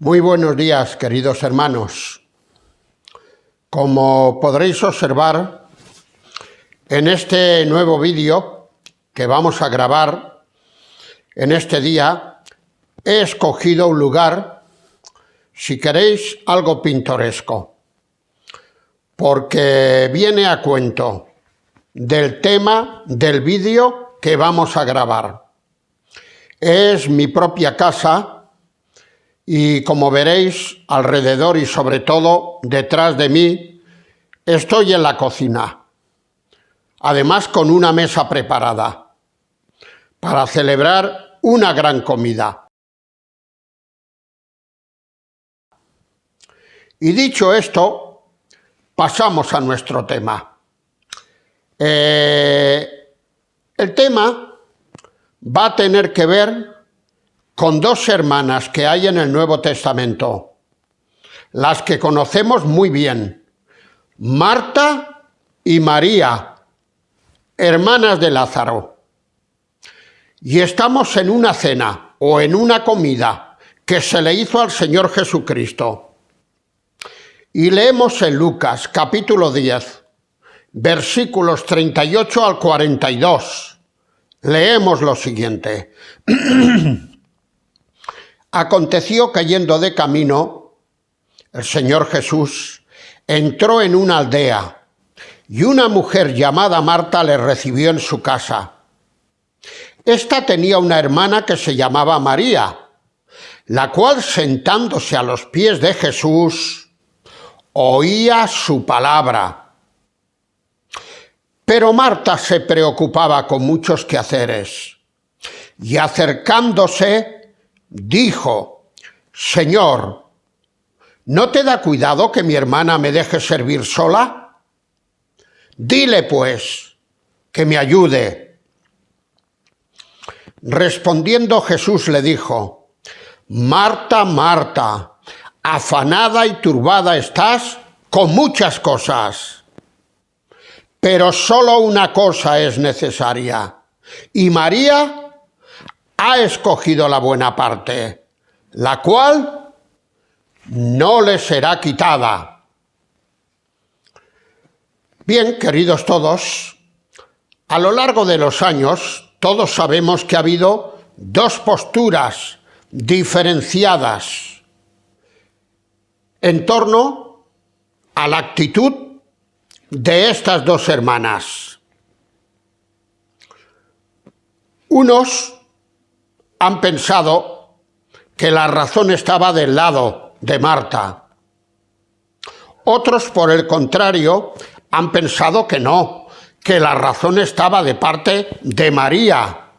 Muy buenos días, queridos hermanos. Como podréis observar, en este nuevo vídeo que vamos a grabar en este día, he escogido un lugar, si queréis, algo pintoresco, porque viene a cuento del tema del vídeo que vamos a grabar. Es mi propia casa. Y como veréis, alrededor y sobre todo detrás de mí, estoy en la cocina, además con una mesa preparada para celebrar una gran comida. Y dicho esto, pasamos a nuestro tema. El tema va a tener que ver con dos hermanas que hay en el Nuevo Testamento, las que conocemos muy bien, Marta y María, hermanas de Lázaro. Y estamos en una cena o en una comida que se le hizo al Señor Jesucristo. Y leemos en Lucas capítulo 10, versículos 38 al 42. Leemos lo siguiente. Aconteció que yendo de camino, el Señor Jesús entró en una aldea y una mujer llamada Marta le recibió en su casa. Esta tenía una hermana que se llamaba María, la cual sentándose a los pies de Jesús, oía su palabra. Pero Marta se preocupaba con muchos quehaceres y acercándose, dijo: Señor, ¿no te da cuidado que mi hermana me deje servir sola? Dile, pues, que me ayude. Respondiendo Jesús le dijo: Marta, Marta, afanada y turbada estás con muchas cosas, pero solo una cosa es necesaria, y María ha escogido la buena parte, la cual no le será quitada. Bien, queridos todos, a lo largo de los años, todos sabemos que ha habido dos posturas diferenciadas en torno a la actitud de estas dos hermanas. Unos han pensado que la razón estaba del lado de Marta. Otros, por el contrario, han pensado que no, que la razón estaba de parte de María.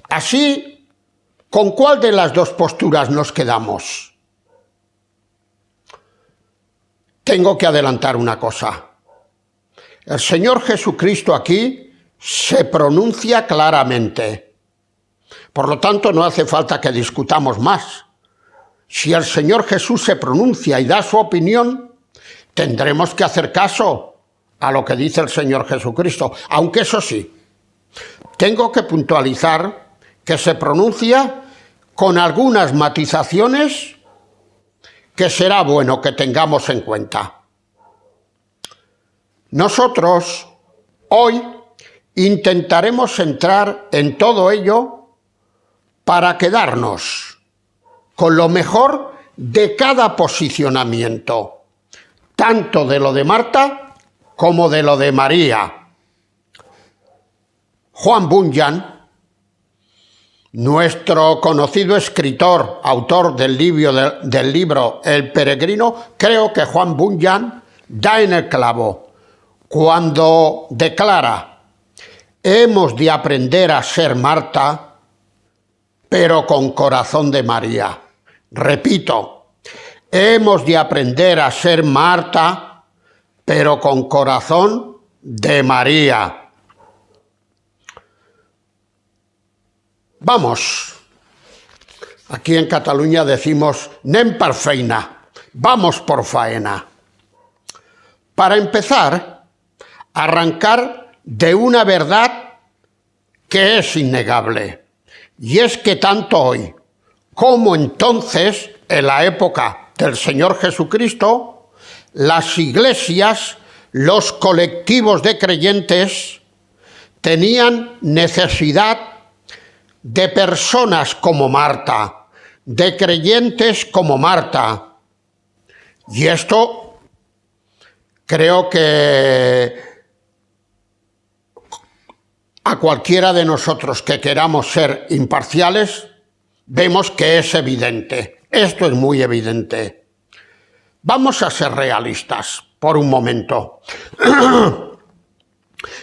Así, ¿con cuál de las dos posturas nos quedamos? Tengo que adelantar una cosa. El Señor Jesucristo aquí se pronuncia claramente. Por lo tanto, no hace falta que discutamos más. Si el Señor Jesús se pronuncia y da su opinión, tendremos que hacer caso a lo que dice el Señor Jesucristo. Aunque eso sí, tengo que puntualizar que se pronuncia con algunas matizaciones que será bueno que tengamos en cuenta. Nosotros hoy intentaremos entrar en todo ello para quedarnos con lo mejor de cada posicionamiento, tanto de lo de Marta como de lo de María. Juan Bunyan, nuestro conocido escritor, autor del libro El Peregrino, creo que Juan Bunyan da en el clavo cuando declara: hemos de aprender a ser Marta, pero con corazón de María. Repito, hemos de aprender a ser Marta, pero con corazón de María. Vamos, aquí en Cataluña decimos anem per feina, vamos por faena. Para empezar, arrancar de una verdad que es innegable, y es que tanto hoy cómo entonces, en la época del Señor Jesucristo, las iglesias, los colectivos de creyentes, tenían necesidad de personas como Marta, de creyentes como Marta. Y esto creo que a cualquiera de nosotros que queramos ser imparciales, vemos que es evidente. Esto es muy evidente. Vamos a ser realistas por un momento.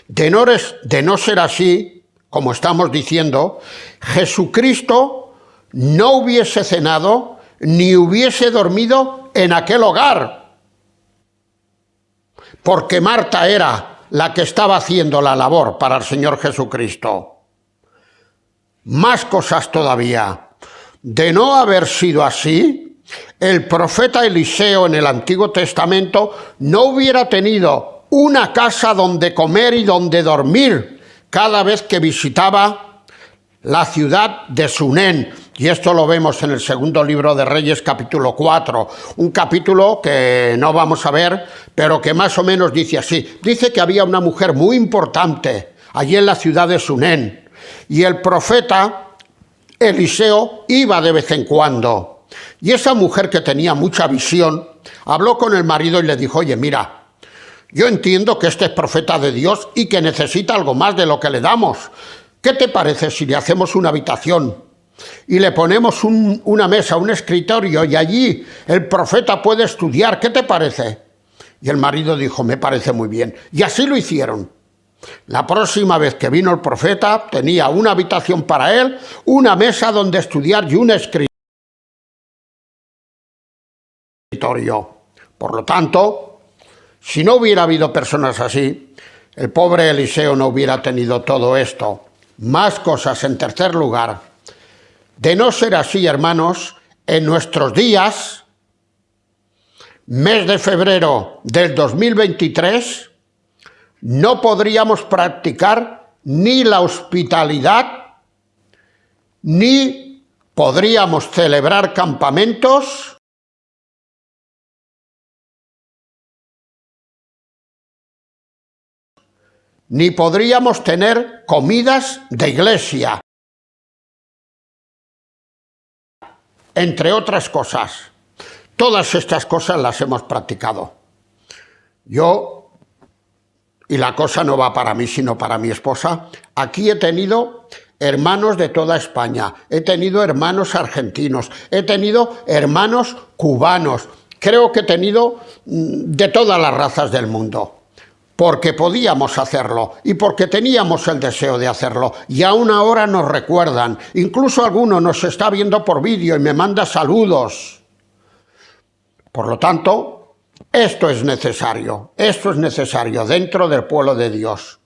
De no ser así, como estamos diciendo, Jesucristo no hubiese cenado ni hubiese dormido en aquel hogar, porque Marta era la que estaba haciendo la labor para el Señor Jesucristo. Más cosas todavía. De no haber sido así, el profeta Eliseo en el Antiguo Testamento no hubiera tenido una casa donde comer y donde dormir cada vez que visitaba la ciudad de Sunén. Y esto lo vemos en el segundo libro de Reyes, capítulo 4. Un capítulo que no vamos a ver, pero que más o menos dice así. Dice que había una mujer muy importante allí en la ciudad de Sunén. Y el profeta Eliseo iba de vez en cuando. Y esa mujer, que tenía mucha visión, habló con el marido y le dijo: oye, mira, yo entiendo que este es profeta de Dios y que necesita algo más de lo que le damos. ¿Qué te parece si le hacemos una habitación y le ponemos una mesa, un escritorio, y allí el profeta puede estudiar? ¿Qué te parece? Y el marido dijo: me parece muy bien. Y así lo hicieron. La próxima vez que vino el profeta, tenía una habitación para él, una mesa donde estudiar y un escritorio. Por lo tanto, si no hubiera habido personas así, el pobre Eliseo no hubiera tenido todo esto. Más cosas. En tercer lugar, de no ser así, hermanos, en nuestros días, mes de febrero del 2023, no podríamos practicar ni la hospitalidad, ni podríamos celebrar campamentos, ni podríamos tener comidas de iglesia, entre otras cosas. Todas estas cosas las hemos practicado. Yo, y la cosa no va para mí, sino para mi esposa, aquí he tenido hermanos de toda España, he tenido hermanos argentinos, he tenido hermanos cubanos, creo que he tenido de todas las razas del mundo. Porque podíamos hacerlo y porque teníamos el deseo de hacerlo, y aún ahora nos recuerdan. Incluso alguno nos está viendo por vídeo y me manda saludos. Por lo tanto, esto es necesario dentro del pueblo de Dios.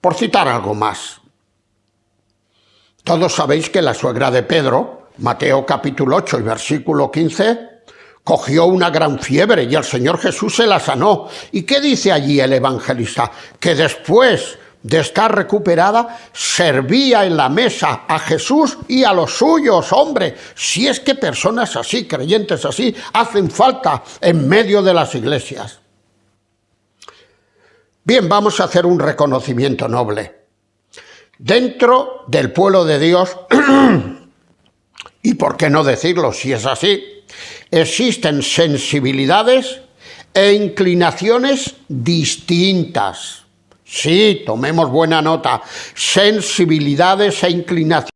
Por citar algo más, todos sabéis que la suegra de Pedro, Mateo capítulo 8 y versículo 15, cogió una gran fiebre y el Señor Jesús se la sanó. ¿Y qué dice allí el evangelista? Que después de estar recuperada, servía en la mesa a Jesús y a los suyos. Hombre, si es que personas así, creyentes así, hacen falta en medio de las iglesias. Bien, vamos a hacer un reconocimiento noble. Dentro del pueblo de Dios, y por qué no decirlo si es así, existen sensibilidades e inclinaciones distintas. Sí, tomemos buena nota. Sensibilidades e inclinaciones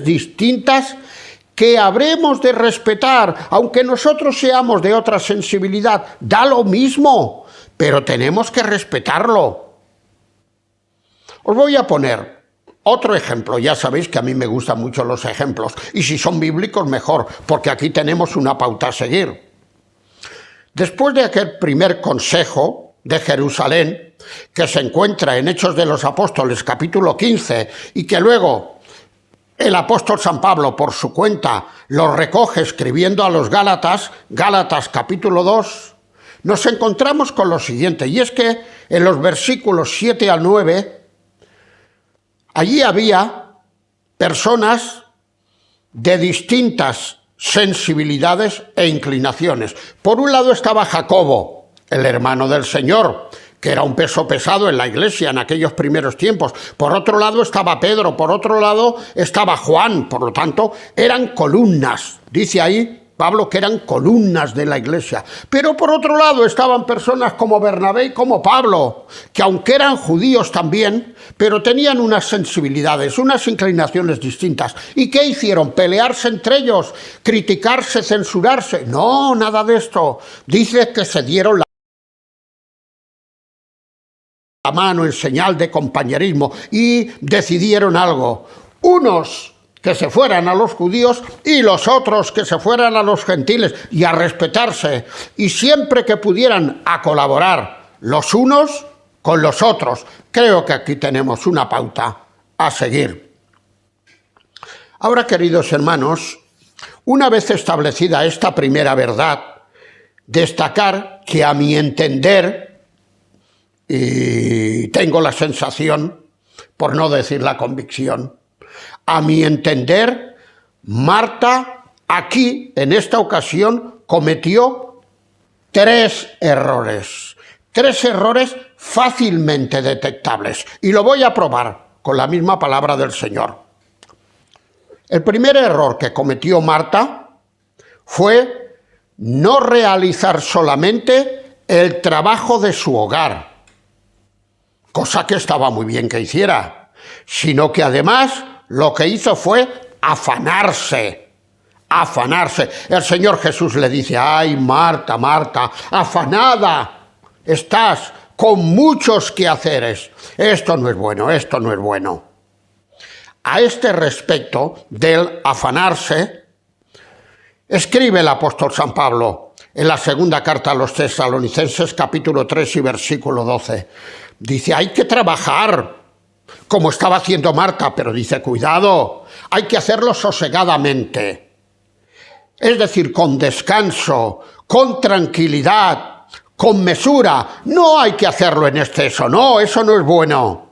distintas que habremos de respetar, aunque nosotros seamos de otra sensibilidad. Da lo mismo, pero tenemos que respetarlo. Os voy a poner otro ejemplo. Ya sabéis que a mí me gustan mucho los ejemplos, y si son bíblicos mejor, porque aquí tenemos una pauta a seguir. Después de aquel primer consejo de Jerusalén, que se encuentra en Hechos de los Apóstoles capítulo 15, y que luego el apóstol San Pablo por su cuenta lo recoge escribiendo a los Gálatas, Gálatas capítulo 2, nos encontramos con lo siguiente, y es que en los versículos 7 al 9, allí había personas de distintas sensibilidades e inclinaciones. Por un lado estaba Jacobo, el hermano del Señor, que era un peso pesado en la iglesia en aquellos primeros tiempos. Por otro lado estaba Pedro, por otro lado estaba Juan, por lo tanto eran columnas. Dice ahí Pablo que eran columnas de la iglesia. Pero por otro lado estaban personas como Bernabé y como Pablo, que aunque eran judíos también, pero tenían unas sensibilidades, unas inclinaciones distintas. ¿Y qué hicieron? ¿Pelearse entre ellos? ¿Criticarse? ¿Censurarse? No, nada de esto. Dice que se dieron la mano en señal de compañerismo y decidieron algo. Unos que se fueran a los judíos y los otros que se fueran a los gentiles y a respetarse, y siempre que pudieran a colaborar los unos con los otros. Creo que aquí tenemos una pauta a seguir. Ahora, queridos hermanos, una vez establecida esta primera verdad, destacar que a mi entender, y tengo la sensación, por no decir la convicción, a mi entender, Marta aquí, en esta ocasión, cometió tres errores fácilmente detectables. Y lo voy a probar con la misma palabra del Señor. El primer error que cometió Marta fue no realizar solamente el trabajo de su hogar, cosa que estaba muy bien que hiciera, sino que además lo que hizo fue afanarse. El Señor Jesús le dice: ay, Marta, Marta, afanada estás con muchos quehaceres. Esto no es bueno, esto no es bueno. A este respecto del afanarse, escribe el apóstol San Pablo en la segunda carta a los Tesalonicenses, capítulo 3 y versículo 12. Dice: hay que trabajar, como estaba haciendo Marta, pero dice: cuidado, hay que hacerlo sosegadamente. Es decir, con descanso, con tranquilidad, con mesura. No hay que hacerlo en exceso, no, eso no es bueno.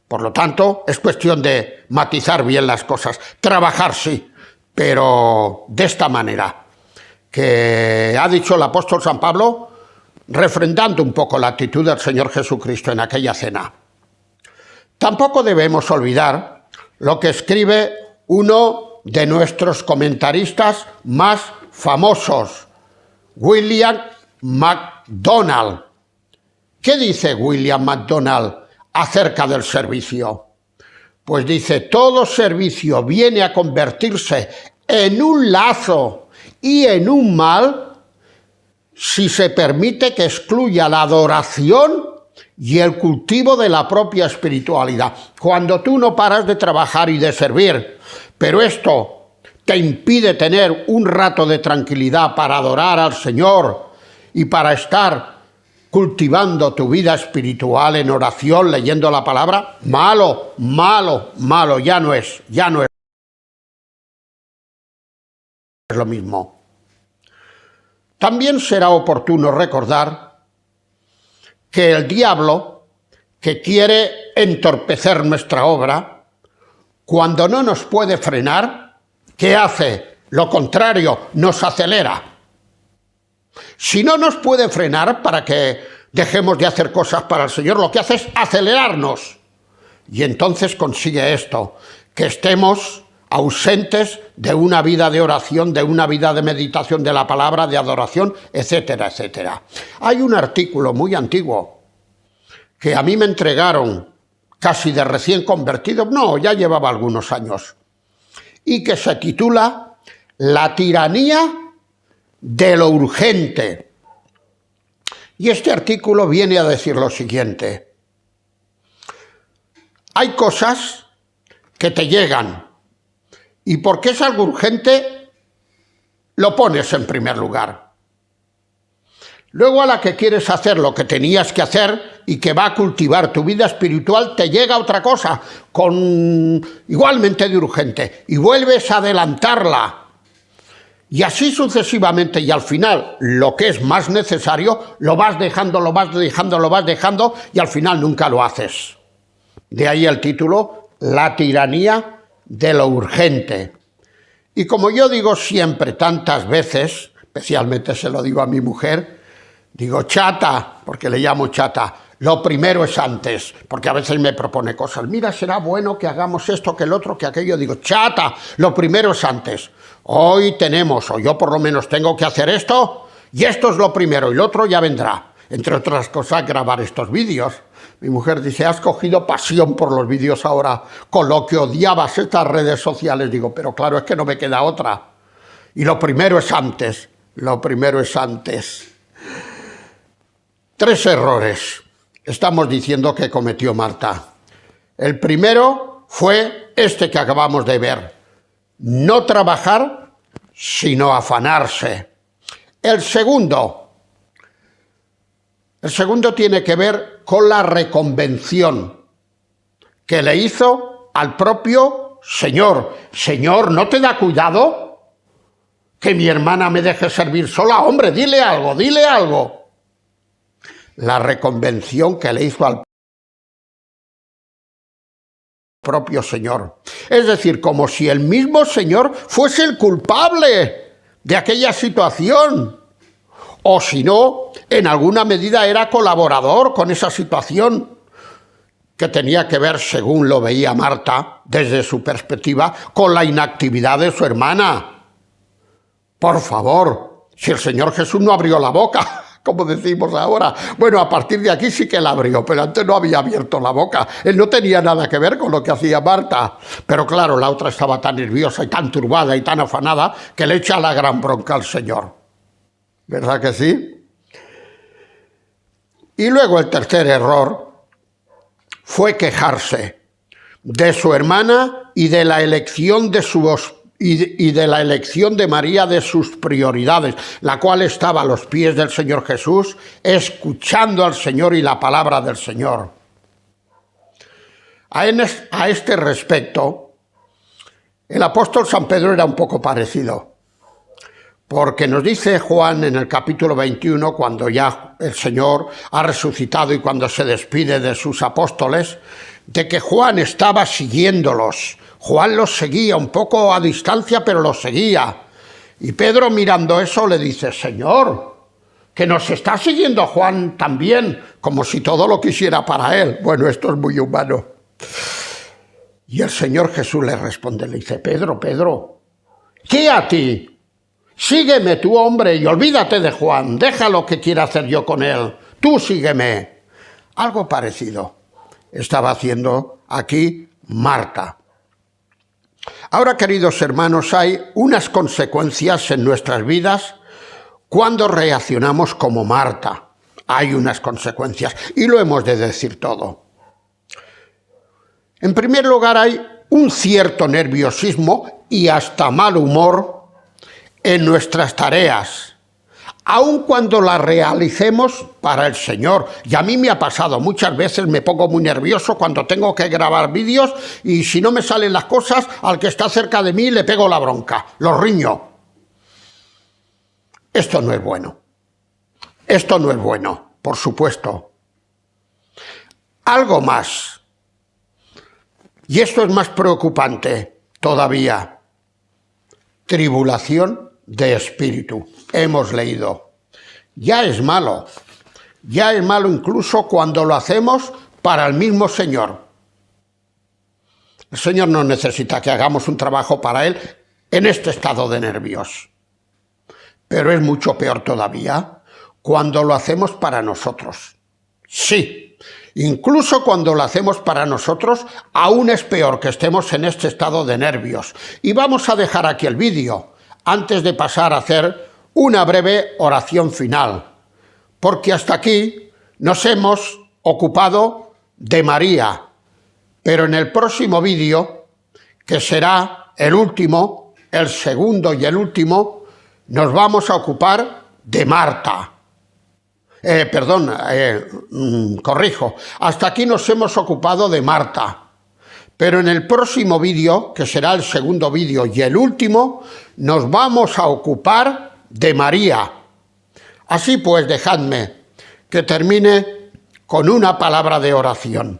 Por lo tanto, es cuestión de matizar bien las cosas. Trabajar sí, pero de esta manera, que ha dicho el apóstol San Pablo, refrendando un poco la actitud del Señor Jesucristo en aquella cena. Tampoco debemos olvidar lo que escribe uno de nuestros comentaristas más famosos, William MacDonald. ¿Qué dice William MacDonald acerca del servicio? Pues dice: todo servicio viene a convertirse en un lazo y en un mal si se permite que excluya la adoración y el cultivo de la propia espiritualidad. Cuando tú no paras de trabajar y de servir, pero esto te impide tener un rato de tranquilidad para adorar al Señor y para estar cultivando tu vida espiritual en oración, leyendo la palabra, malo, ya no es lo mismo. También será oportuno recordar que el diablo, que quiere entorpecer nuestra obra, cuando no nos puede frenar, ¿qué hace? Lo contrario, nos acelera. Si no nos puede frenar para que dejemos de hacer cosas para el Señor, lo que hace es acelerarnos. Y entonces consigue esto, que estemos ausentes de una vida de oración, de una vida de meditación de la palabra, de adoración, etcétera, etcétera. Hay un artículo muy antiguo que a mí me entregaron casi de recién convertido, no, ya llevaba algunos años, y que se titula La tiranía de lo urgente. Y este artículo viene a decir lo siguiente: hay cosas que te llegan y porque es algo urgente lo pones en primer lugar. Luego, a la que quieres hacer lo que tenías que hacer y que va a cultivar tu vida espiritual, te llega otra cosa igualmente de urgente y vuelves a adelantarla. Y así sucesivamente, y al final lo que es más necesario lo vas dejando y al final nunca lo haces. De ahí el título, La tiranía de lo urgente. Y como yo digo siempre tantas veces, especialmente se lo digo a mi mujer, digo, chata, porque le llamo chata, lo primero es antes, porque a veces me propone cosas, mira, será bueno que hagamos esto, que el otro, que aquello, digo, chata, lo primero es antes. Hoy tenemos, o yo por lo menos tengo que hacer esto, y esto es lo primero, y lo otro ya vendrá. Entre otras cosas, grabar estos vídeos. Mi mujer dice, has cogido pasión por los vídeos ahora, con lo que odiabas estas redes sociales. Digo, pero claro, es que no me queda otra. Y lo primero es antes, lo primero es antes. 3 errores estamos diciendo que cometió Marta. El primero fue este que acabamos de ver. No trabajar, sino afanarse. El segundo tiene que ver con la reconvención que le hizo al propio Señor. Señor, ¿no te da cuidado que mi hermana me deje servir sola? Hombre, dile algo, dile algo. La reconvención que le hizo al propio Señor. Es decir, como si el mismo Señor fuese el culpable de aquella situación. O si no, en alguna medida era colaborador con esa situación que tenía que ver, según lo veía Marta, desde su perspectiva, con la inactividad de su hermana. Por favor, si el Señor Jesús no abrió la boca, como decimos ahora, bueno, a partir de aquí sí que la abrió, pero antes no había abierto la boca. Él no tenía nada que ver con lo que hacía Marta. Pero claro, la otra estaba tan nerviosa y tan turbada y tan afanada que le echa la gran bronca al Señor. ¿Verdad que sí? Y luego el tercer error fue quejarse de su hermana y de la elección de la elección de María de sus prioridades, la cual estaba a los pies del Señor Jesús, escuchando al Señor y la palabra del Señor. A este respecto, el apóstol San Pedro era un poco parecido. Porque nos dice Juan en el capítulo 21, cuando ya el Señor ha resucitado y cuando se despide de sus apóstoles, de que Juan estaba siguiéndolos. Juan los seguía un poco a distancia, pero los seguía. Y Pedro, mirando eso, le dice, Señor, que nos está siguiendo Juan también, como si todo lo quisiera para él. Bueno, esto es muy humano. Y el Señor Jesús le responde, le dice, Pedro, ¿qué a ti? Sígueme tú, hombre, y olvídate de Juan, deja lo que quiera hacer yo con él, tú sígueme. Algo parecido estaba haciendo aquí Marta. Ahora, queridos hermanos, hay unas consecuencias en nuestras vidas cuando reaccionamos como Marta. Hay unas consecuencias, y lo hemos de decir todo. En primer lugar, hay un cierto nerviosismo y hasta mal humor en nuestras tareas, aun cuando las realicemos para el Señor. Y a mí me ha pasado, muchas veces me pongo muy nervioso cuando tengo que grabar vídeos y si no me salen las cosas, al que está cerca de mí le pego la bronca, lo riño. Esto no es bueno. Esto no es bueno, por supuesto. Algo más. Y esto es más preocupante todavía. Tribulación de espíritu. Hemos leído. Ya es malo incluso cuando lo hacemos para el mismo Señor. El Señor no necesita que hagamos un trabajo para Él en este estado de nervios. Pero es mucho peor todavía cuando lo hacemos para nosotros. Sí, incluso cuando lo hacemos para nosotros, aún es peor que estemos en este estado de nervios. Y vamos a dejar aquí el vídeo antes de pasar a hacer una breve oración final, porque hasta aquí nos hemos ocupado de María, pero en el próximo vídeo, que será el último, el segundo y el último, nos vamos a ocupar de Marta. Corrijo, hasta aquí nos hemos ocupado de Marta. Pero en el próximo vídeo, que será el segundo vídeo y el último, nos vamos a ocupar de María. Así pues, dejadme que termine con una palabra de oración.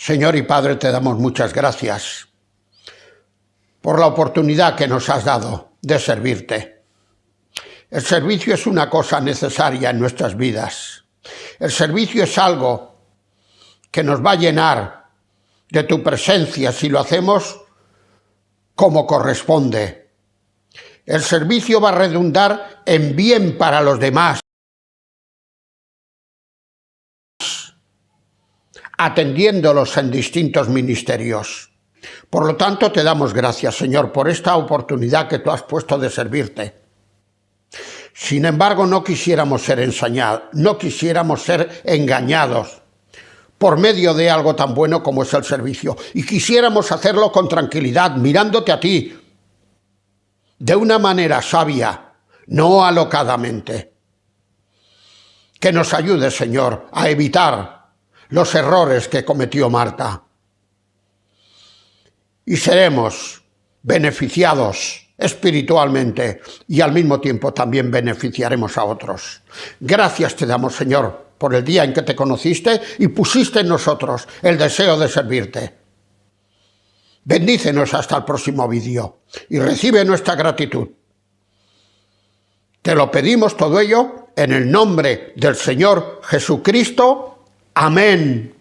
Señor y Padre, te damos muchas gracias por la oportunidad que nos has dado de servirte. El servicio es una cosa necesaria en nuestras vidas. El servicio es algo que nos va a llenar de tu presencia si lo hacemos como corresponde. El servicio va a redundar en bien para los demás, atendiéndolos en distintos ministerios. Por lo tanto, te damos gracias, Señor, por esta oportunidad que tú has puesto de servirte. Sin embargo, no quisiéramos ser engañados por medio de algo tan bueno como es el servicio. Y quisiéramos hacerlo con tranquilidad, mirándote a ti, de una manera sabia, no alocadamente. Que nos ayude, Señor, a evitar los errores que cometió Marta. Y seremos beneficiados espiritualmente y al mismo tiempo también beneficiaremos a otros. Gracias te damos, Señor, por el día en que te conociste y pusiste en nosotros el deseo de servirte. Bendícenos hasta el próximo vídeo y recibe nuestra gratitud. Te lo pedimos todo ello en el nombre del Señor Jesucristo. Amén.